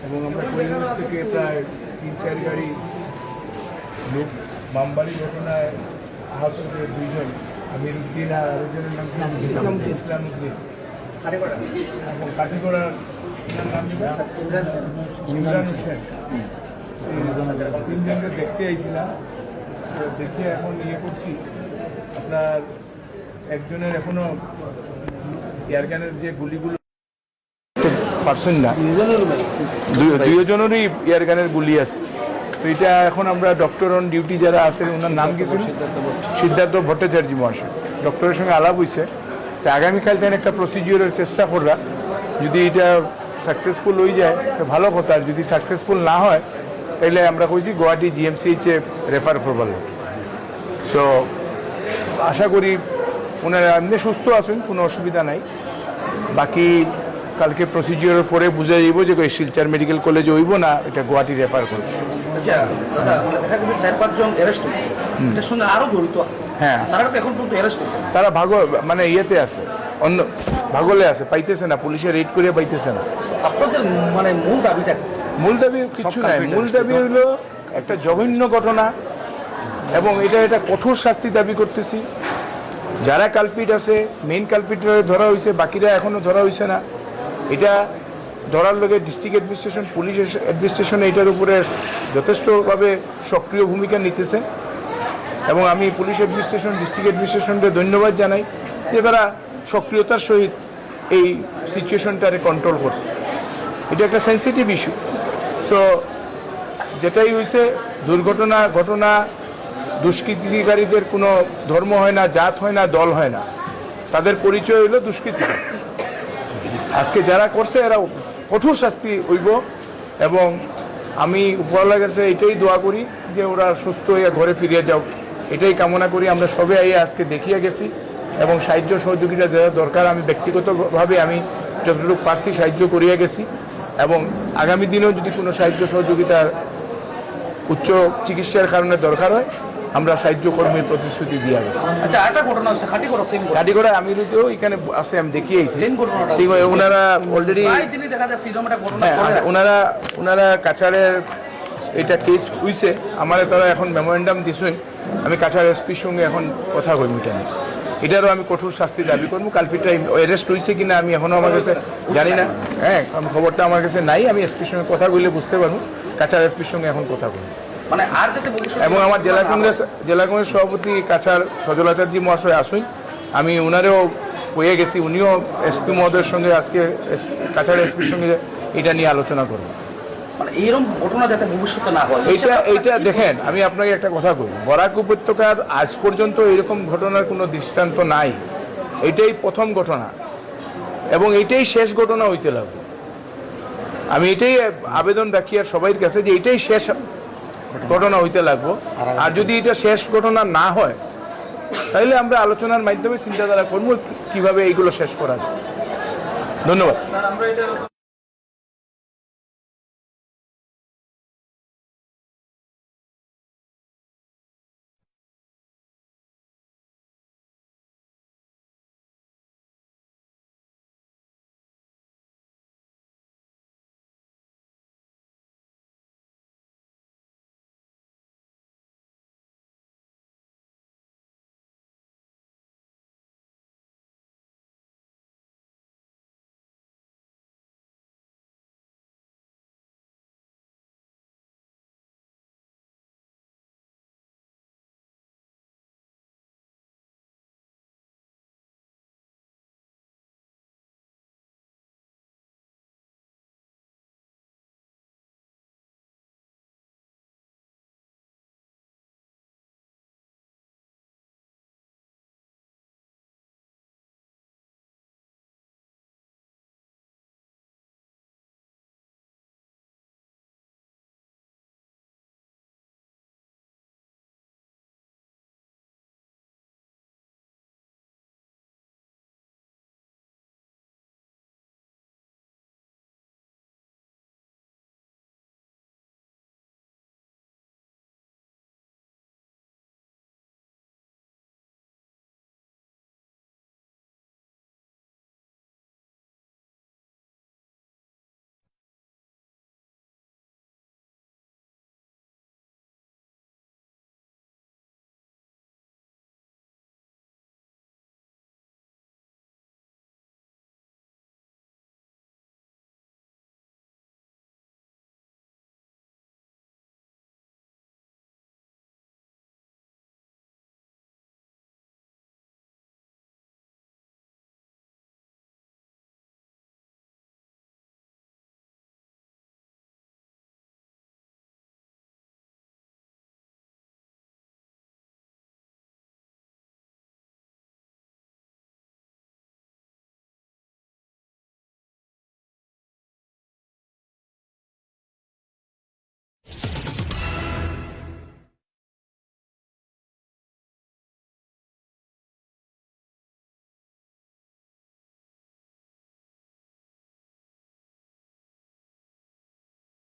এবং আমরা পরিবেশ থেকে প্রায় 3-4 গাড়ি লোক মামবাড়ি ঘটনায় আহত যে 2 জন আমির উদ্দিন আর আরেকজনের নাম ইসলাম উদ্দিন এবং কাঠিগড়ার নাম ইমরান হোসেন, 3 জনকে দেখতে আইছিলাম। দেখে এখন করছি আপনার একজনের এখনো এয়ারগানের যে গুলিগুলো পারছেন না, 2 জনেরই এয়ারগানের গুলি আছে। তো এটা এখন আমরা ডক্টর অন ডিউটি যারা আছেন ওনার নাম কি ছিল, সিদ্ধার্থ ভট্টাচার্য মহাশয়, ডক্টরের সঙ্গে আলাপ হয়েছে। তো আগামীকাল তাই একটা প্রসিডিওরের চেষ্টা কররা, যদি এটা সাকসেসফুল হয়ে যায় তো ভালো কথা, আর যদি সাকসেসফুল না হয় তাহলে আমরা কইছি গুয়াহাটি জিএমসিএইচে রেফার করবার। সো আশা করি ওনারা এমনি সুস্থ আছেন, কোনো অসুবিধা নাই। বাকি কালকে প্রসিডিওরের পরে বুঝে যাইব যে শিলচর মেডিকেল কলেজে হইব না এটা গুয়াহাটি রেফার করব। আচ্ছা দাদা, মানে দেখা গেছে 4-5 জন অ্যারেস্ট হয়েছে, এটার সঙ্গে আরও জড়িত আছে। হ্যাঁ, তারা তো এখন পর্যন্ত অ্যারেস্ট হয়েছে, তারা মানে ইয়েতে আছে, অন্য ভাগলে আছে, পাইতেছে না, পুলিশে রেড করে পাইতেছে না। আপনাদের মানে মূল দাবিটা? মূল দাবি কিছু নাই, মূল দাবি হইল একটা জঘন্য ঘটনা এবং এটা কঠোর শাস্তি দাবি করতেছি। যারা কালপিট আছে, মেইন কালপিটরা ধরা হয়েছে, বাকিরা এখনও ধরা হয়েছে না। এটা ধরার লগে ডিস্ট্রিক্ট অ্যাডমিনিস্ট্রেশন, পুলিশ অ্যাডমিনিস্ট্রেশন এটার উপরে যথেষ্টভাবে সক্রিয় ভূমিকা নিতেছে এবং আমি পুলিশ অ্যাডমিনিস্ট্রেশন, ডিস্ট্রিক্ট অ্যাডমিনিস্ট্রেশনকে ধন্যবাদ জানাই যে তারা সক্রিয়তার সহিত এই সিচুয়েশনটারে কন্ট্রোল করছে। এটা একটা সেন্সিটিভ ইস্যু। সো যেটাই হয়েছে ঘটনা, দুষ্কৃতিকারীদের কোনো ধর্ম হয় না, জাত হয় না, দল হয় না, তাদের পরিচয় হইল দুষ্কৃতি। আজকে যারা করছে এরা কঠোর শাস্তি হইব এবং আমি উপরওয়ালার কাছে এটাই দোয়া করি যে ওরা সুস্থ হইয়া ঘরে ফিরিয়ে যাও, এটাই কামনা করি। আমরা সবে আজকে দেখিয়ে গেছি এবং সাহায্য সহযোগিতা দেওয়া দরকার আমি ব্যক্তিগতভাবে আমি যতটুকু পারছি সাহায্য করিয়া গেছি এবং আগামী দিনেও যদি কোনো সাহায্য সহযোগিতার উচ্চ চিকিৎসার কারণে দরকার হয় আমরা সাহায্য কর্মীর প্রতিশ্রুতি দিয়ে গেছি। আচ্ছা, আরেকটা ঘটনা হচ্ছে কাটিগড়ায় আমি এখানে আছে, আমি দেখিয়েছি ওনারা অলরেডি ওনারা কাছাড়ের এটা কেস হইছে, আমার তারা এখন মেমোরেন্ডাম দিছেন, আমি কাছাড় এসপির সঙ্গে এখন কথা কইম এটা নিয়ে। এটারও আমি কঠোর শাস্তি দাবি করবো। কালপিটটা অ্যারেস্ট হয়েছে কিনা আমি এখনও আমার কাছে জানি না, হ্যাঁ, খবরটা আমার কাছে নাই। আমি এসপির সঙ্গে কথা বললে বুঝতে পারবো, কাছাড় এসপির সঙ্গে এখন কথা বলবো। মানে আর যাতে এবং আমার জেলা কংগ্রেস সভাপতি কাছাড় সজলাচার্য মহাশয় আসুন, আমি ওনারেও হয়ে গেছি, উনিও এসপি মহোদয়ের সঙ্গে আজকে কাছাড় এসপির সঙ্গে এটা নিয়ে আলোচনা করবো। মানে এইরকম ঘটনা যাতে ভবিষ্যতে না হয় এইটা দেখেন, আমি আপনাকে একটা কথা বলবো, বরাক উপত্যকার আজ পর্যন্ত এরকম ঘটনার কোনো দৃষ্টান্ত নাই। এটাই প্রথম ঘটনা এবং এটাই শেষ ঘটনা হইতে লাগবে। আমি এটাই আবেদন রাখি আর সবাই কাছে যে এটাই শেষ ঘটনা হইতে লাগবো। আর যদি এটা শেষ ঘটনা না হয় তাহলে আমরা আলোচনার মাধ্যমে চিন্তাধারা করবো কিভাবে এইগুলো শেষ করা যায়। ধন্যবাদ।